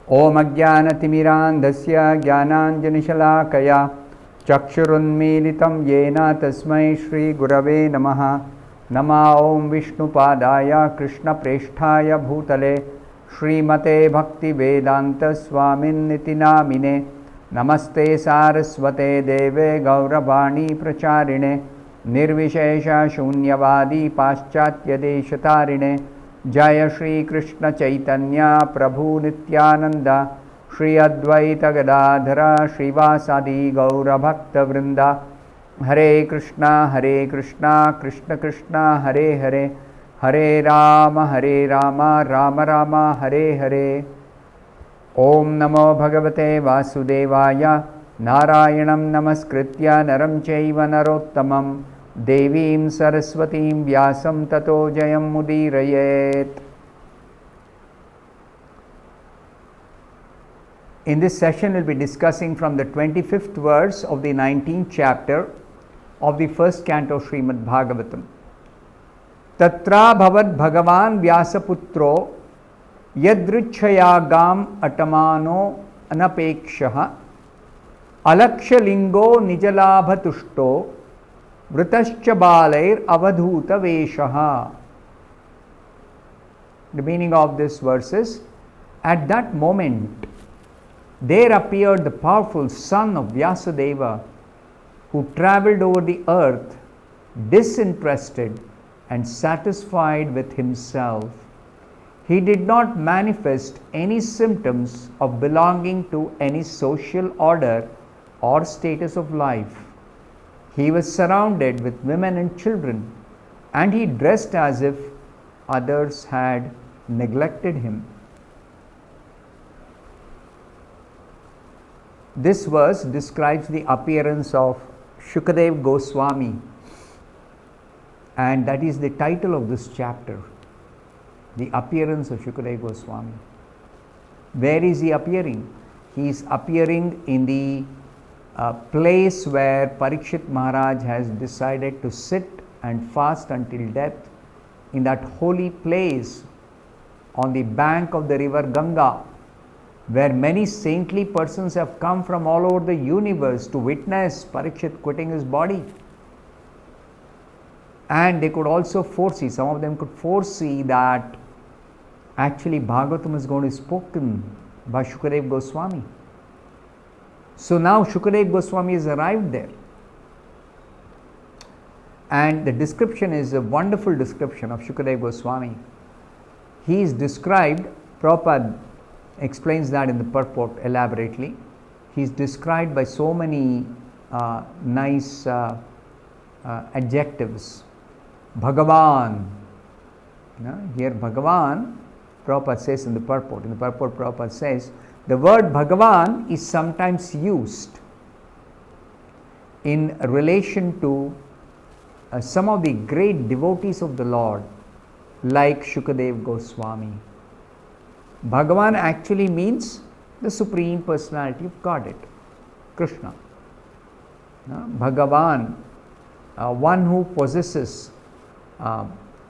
Om Ajnanatimirandhasya Jnananjanishalaakaya Chakshurunmilitam Yena Tasmai Shri Gurave Namaha. Nama Om Vishnupadaya Krishna Presthaya Bhutale Srimate Bhaktivedanta Swamin Niti Namine. Namaste Saraswate Deve Gauravani Pracharine Nirvishesha Shunyavadi Paschatya Deshatarine. Jaya Shri Krishna Chaitanya Prabhu Nityananda Shri Advaita Gadadhara Srivasadi Gaura Bhakta Vrinda. Hare Krishna Krishna Krishna Hare Hare Hare Rama Rama Rama Hare Hare. Om Namo Bhagavate Vasudevaya Narayanam Namaskritya Naram Chaiva Narottamam Devim Saraswatim Vyasam Tato Jayam Mudirayet. In this session, we'll be discussing from the 25th verse of the 19th chapter of the first canto of Srimad Bhagavatam. Tatra bhavad bhagavan vyasaputro yadrichayagam atamano anapekshaha alakshalingo nijalabhatushto vritascha balair avadhuta veshaha. The meaning of this verse is, at that moment there appeared the powerful son of Vyasadeva, who travelled over the earth disinterested and satisfied with himself. He did not manifest any symptoms of belonging to any social order or status of life. He was surrounded with women and children, and he dressed as if others had neglected him. This verse describes the appearance of Shukadev Goswami, and that is the title of this chapter, the appearance of Shukadev Goswami. Where is he appearing? He is appearing in the place where Parikshit Maharaj has decided to sit and fast until death, in that holy place on the bank of the river Ganga, where many saintly persons have come from all over the universe to witness Parikshit quitting his body. And they could also foresee, some of them could foresee that actually Bhagavatam is going to be spoken by Shukadev Goswami. So now Shukadev Goswami has arrived there. And the description is a wonderful description of Shukadev Goswami. He is described, Prabhupada explains that in the purport elaborately. He is described by so many nice adjectives. Bhagavan. Here Bhagavan, Prabhupada says in the purport. In the purport, Prabhupada says, the word Bhagavan is sometimes used in relation to some of the great devotees of the Lord, like Shukadev Goswami. Bhagavan actually means the Supreme Personality of Godhead, Krishna. Bhagavan, one who possesses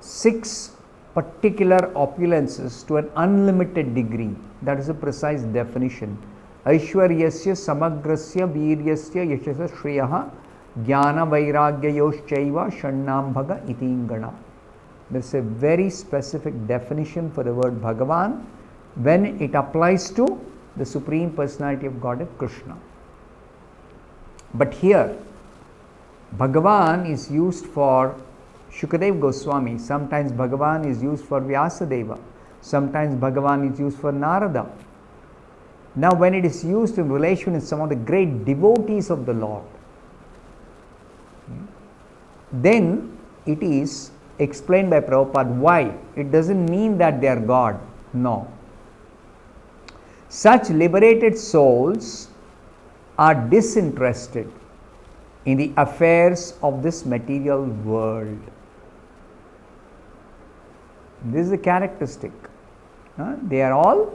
6 particular opulences to an unlimited degree. That is a precise definition. Aishwaryasya samagrasya viryasya yashasa shriyaha jnana vairagyayoshchaiva shannambhaga itingana. There is a very specific definition for the word Bhagavan when it applies to the Supreme Personality of Godhead, Krishna. But here, Bhagavan is used for Shukadev Goswami. Sometimes Bhagavan is used for Vyasadeva. Sometimes Bhagavan is used for Narada. Now when it is used in relation with some of the great devotees of the Lord, then it is explained by Prabhupada why. It doesn't mean that they are God. No. Such liberated souls are disinterested in the affairs of this material world. This is a characteristic. They are all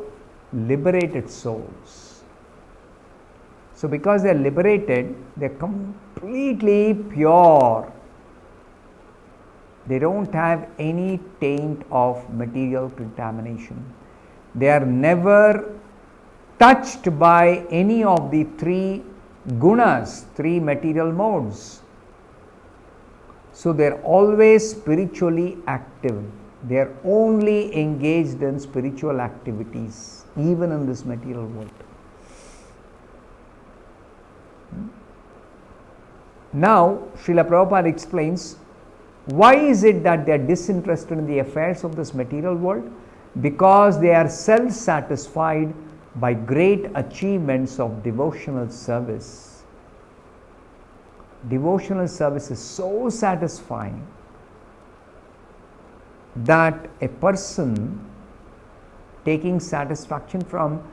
liberated souls. So because they are liberated, they are completely pure. They don't have any taint of material contamination. They are never touched by any of the three gunas, three material modes. So they are always spiritually active. They are only engaged in spiritual activities, even in this material world. Now, Srila Prabhupada explains, why is it that they are disinterested in the affairs of this material world? Because they are self-satisfied by great achievements of devotional service. Devotional service is so satisfying that a person taking satisfaction from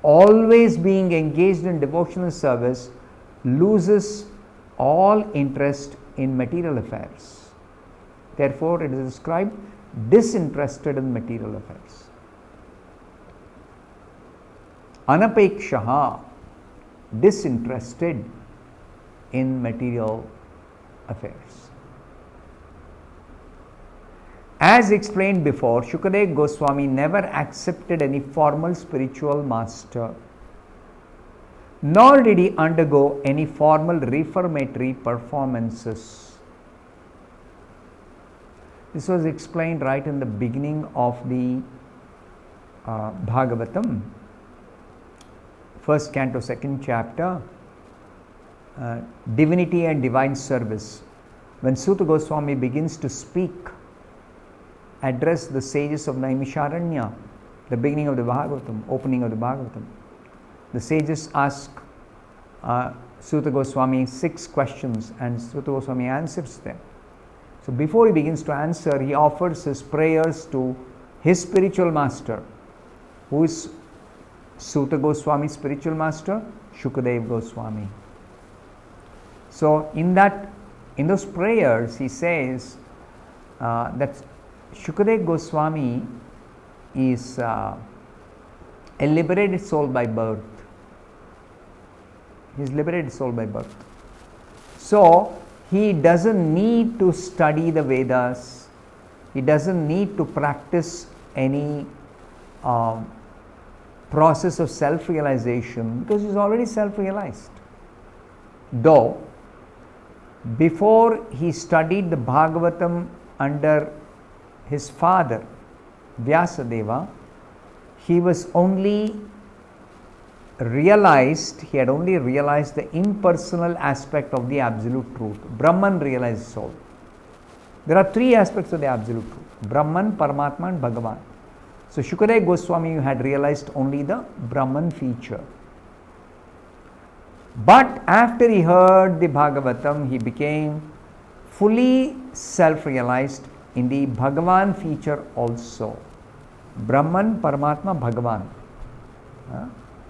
always being engaged in devotional service loses all interest in material affairs. Therefore, it is described disinterested in material affairs. Anapekshaha, disinterested in material affairs. As explained before, Shukadeva Goswami never accepted any formal spiritual master, nor did he undergo any formal reformatory performances. This was explained right in the beginning of the Bhagavatam, first canto, second chapter, Divinity and Divine Service. When Suta Goswami begins to speak, address the sages of Naimisharanya, the beginning of the Bhagavatam, opening of the Bhagavatam, the sages ask Suta Goswami 6 questions and Suta Goswami answers them. So before he begins to answer, he offers his prayers to his spiritual master. Who is Suta Goswami's spiritual master? Shukadeva Goswami. So in those prayers, he says that Shukadeva Goswami is a liberated soul by birth. He is liberated soul by birth. So he doesn't need to study the Vedas. He doesn't need to practice any process of self-realization because he is already self-realized. Though, before he studied the Bhagavatam under his father, Vyasadeva, he was only realized, he had only realized the impersonal aspect of the absolute truth. Brahman realized soul. There are 3 aspects of the absolute truth: Brahman, Paramatma and Bhagavan. So Shukadeva Goswami had realized only the Brahman feature. But after he heard the Bhagavatam, he became fully self-realized in the Bhagavan feature also. Brahman, Paramatma, Bhagavan.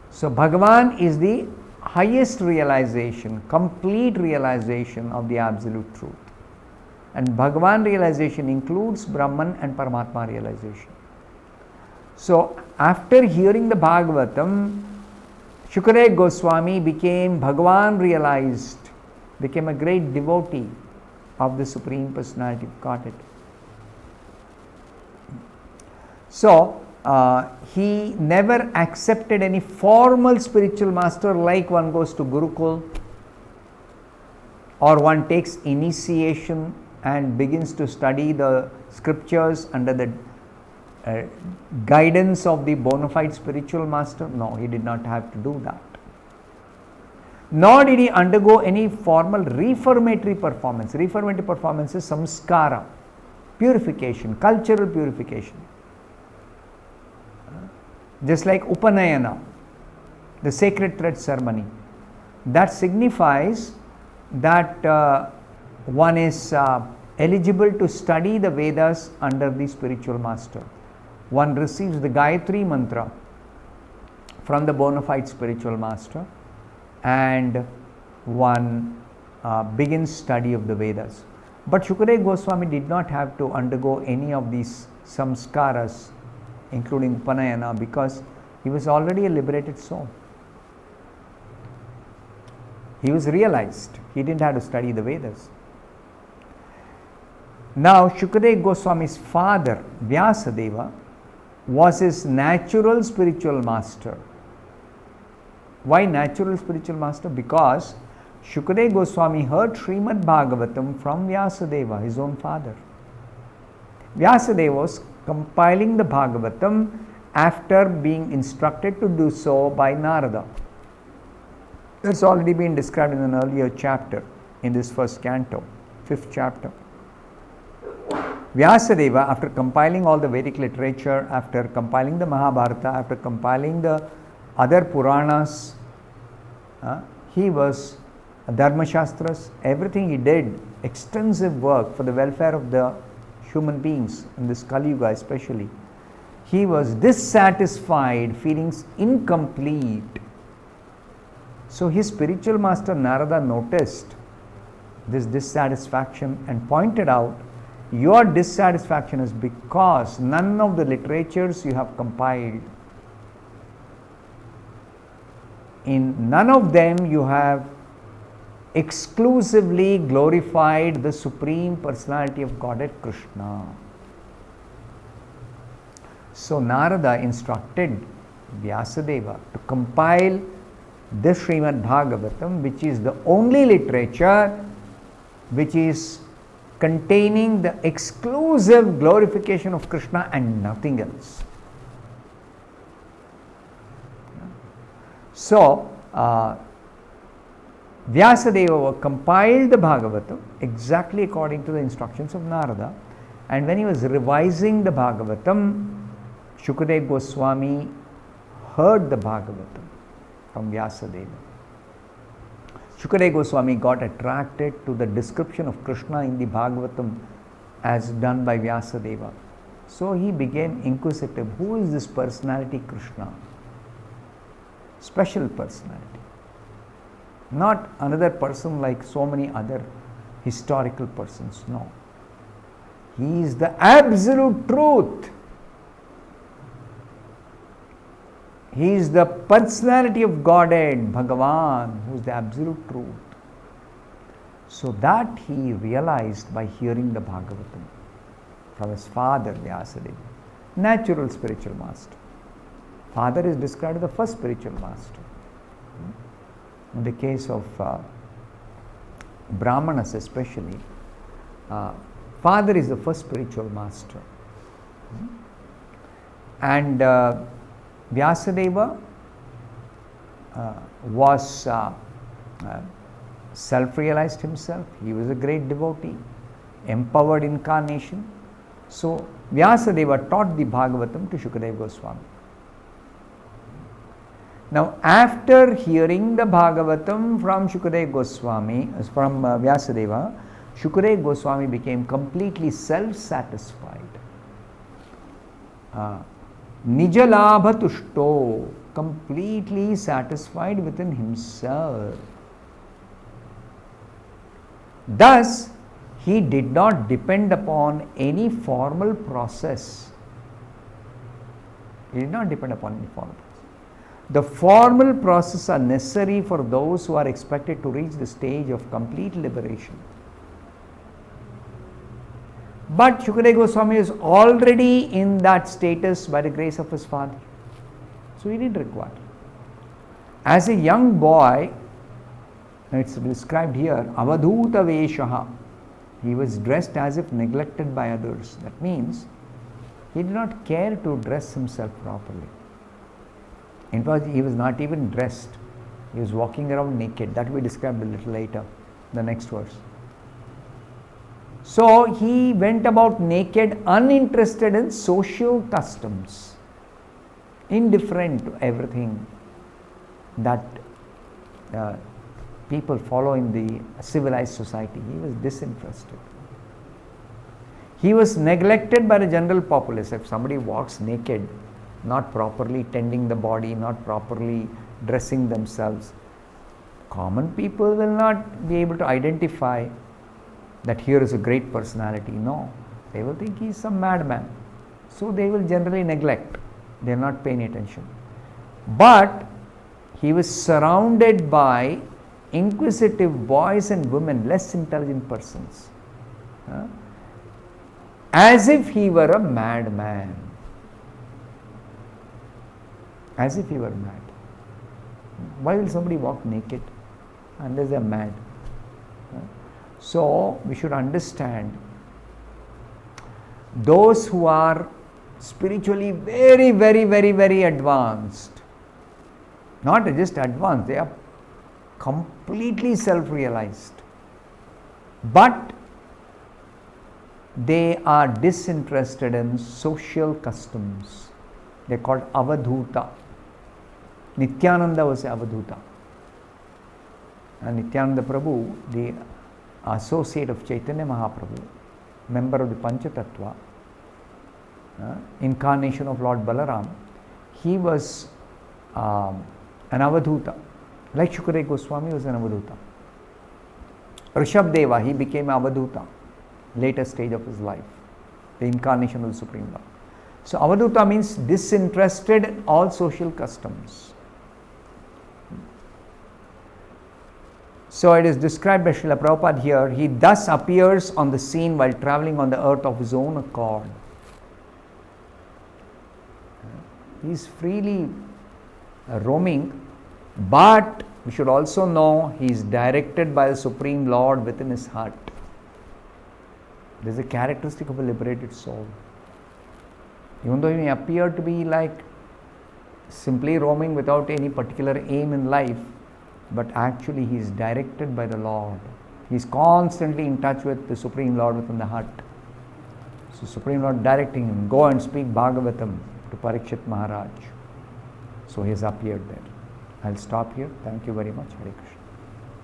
So Bhagavan is the highest realization, complete realization of the absolute truth. And Bhagavan realization includes Brahman and Paramatma realization. So after hearing the Bhagavatam, Shukadeva Goswami became Bhagavan realized, became a great devotee of the Supreme Personality of Godhead. So he never accepted any formal spiritual master like one goes to Gurukul or one takes initiation and begins to study the scriptures under the guidance of the bona fide spiritual master. No, he did not have to do that. Nor did he undergo any formal reformatory performance. Reformatory performance is samskara, purification, cultural purification. Just like Upanayana, the sacred thread ceremony, that signifies that one is eligible to study the Vedas under the spiritual master. One receives the Gayatri mantra from the bona fide spiritual master and one begins study of the Vedas. But Shukadeva Goswami did not have to undergo any of these samskaras, including Upanayana, because he was already a liberated soul. He was realized. He didn't have to study the Vedas. Now, Shukadeva Goswami's father, Vyasadeva, was his natural spiritual master. Why natural spiritual master? Because Shukadeva Goswami heard Srimad Bhagavatam from Vyasadeva, his own father. Vyasadeva was compiling the Bhagavatam after being instructed to do so by Narada. That's already been described in an earlier chapter in this first canto, 5th chapter. Vyasadeva, after compiling all the Vedic literature, after compiling the Mahabharata, after compiling the other Puranas, he was Dharma Shastras, everything he did, extensive work for the welfare of the human beings in this Kali Yuga especially. He was dissatisfied, feelings incomplete. So his spiritual master Narada noticed this dissatisfaction and pointed out, your dissatisfaction is because none of the literatures you have compiled, in none of them you have exclusively glorified the Supreme Personality of Godhead Krishna. So Narada instructed Vyasadeva to compile this Srimad Bhagavatam, which is the only literature which is containing the exclusive glorification of Krishna and nothing else. So, Vyasadeva compiled the Bhagavatam exactly according to the instructions of Narada, and when he was revising the Bhagavatam, Shukadeva Goswami heard the Bhagavatam from Vyasadeva. Shukadeva Goswami got attracted to the description of Krishna in the Bhagavatam as done by Vyasadeva. So he became inquisitive. Who is this personality Krishna? Special personality. Not another person like so many other historical persons. No. He is the absolute truth. He is the personality of Godhead, Bhagavan, who is the absolute truth. So that he realized by hearing the Bhagavatam from his father, Vyasadeva, natural spiritual master. Father is described as the first spiritual master. In the case of Brahmanas especially, father is the first spiritual master. And Vyasadeva was self-realized himself. He was a great devotee, empowered incarnation. So Vyasadeva taught the Bhagavatam to Shukadeva Goswami. Now after hearing the Bhagavatam from Shukadeva Goswami, from Vyasadeva, Shukadeva Goswami became completely self-satisfied. Nijalabha tushto, completely satisfied within himself. Thus, he did not depend upon any formal process. He did not depend upon any formal process. The formal processes are necessary for those who are expected to reach the stage of complete liberation. But Shukadeva Goswami is already in that status by the grace of his father. So he didn't require. As a young boy, it's described here, avadhuta veshaha. He was dressed as if neglected by others. That means he did not care to dress himself properly. In fact, he was not even dressed. He was walking around naked. That will be described a little later, the next verse. So he went about naked, uninterested in social customs, indifferent to everything that people follow in the civilized society. He was disinterested. He was neglected by the general populace. If somebody walks naked, not properly tending the body, not properly dressing themselves, common people will not be able to identify that here is a great personality. No, they will think he is some madman. So they will generally neglect. They are not paying attention. But he was surrounded by inquisitive boys and women, less intelligent persons, as if he were a madman. As if he were mad. Why will somebody walk naked? Unless they are mad. So, we should understand those who are spiritually very, very, very, very advanced, not just advanced, they are completely self-realized, but they are disinterested in social customs. They are called avadhuta. Nityananda was avadhuta. And Nityananda Prabhu, the associate of Chaitanya Mahaprabhu, member of the Panchatattva, incarnation of Lord Balaram, he was an avadhuta. Like Shukadeva Goswami was an avadhuta. Rishabdeva, he became avadhuta, later stage of his life, the incarnation of the Supreme Lord. So avadhuta means disinterested in all social customs. So it is described by Srila Prabhupada here, he thus appears on the scene while travelling on the earth of his own accord. He is freely roaming, but we should also know he is directed by the Supreme Lord within his heart. This is a characteristic of a liberated soul. Even though he may appear to be like simply roaming without any particular aim in life, but actually he is directed by the Lord. He is constantly in touch with the Supreme Lord within the heart. So Supreme Lord directing him, go and speak Bhagavatam to Parikshit Maharaj. So he has appeared there. I'll stop here. Thank you very much. Hare Krishna.